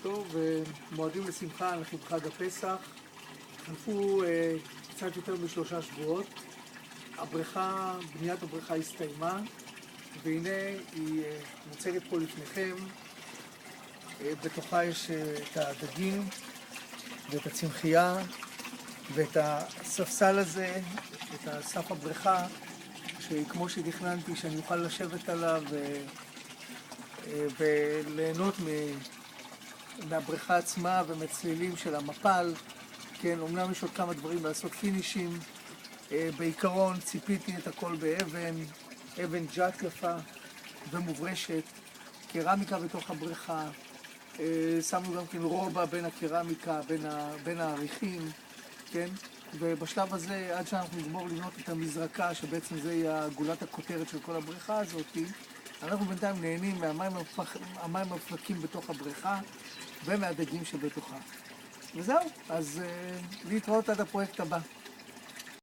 טוב, מועדים לשמחה, אנחנו בחג הפסח. חלפו קצת יותר מ3 שבועות. בניית הבריכה הסתיימה, והנה היא מוצגת פה לפניכם. בתוכה יש את הדגים ואת הצמחייה ואת הספסל הזה, את סף הבריכה, שכמו שתכננתי שאני אוכל לשבת עליו וליהנות מהבריכה עצמה ומצלילים של המפל. כן, אומנם יש עוד כמה דברים לעשות פינישים. בעיקרון ציפיתי את הכל אבן ג'אט יפה ומוברשת, קרמיקה בתוך הבריכה. שמנו גם כן רובה בין הקרמיקה, בין העריכים, כן? ובשלב הזה, עד שאנחנו נגמור לבנות את המזרקה, שבעצם זה יהיה גולת הכותרת של כל הבריכה הזאת, אנחנו בינתיים נהנים מהמים המפלקים בתוך הבריכה ומהדגים שבתוכה. וזהו, אז להתראות עד הפרויקט הבא.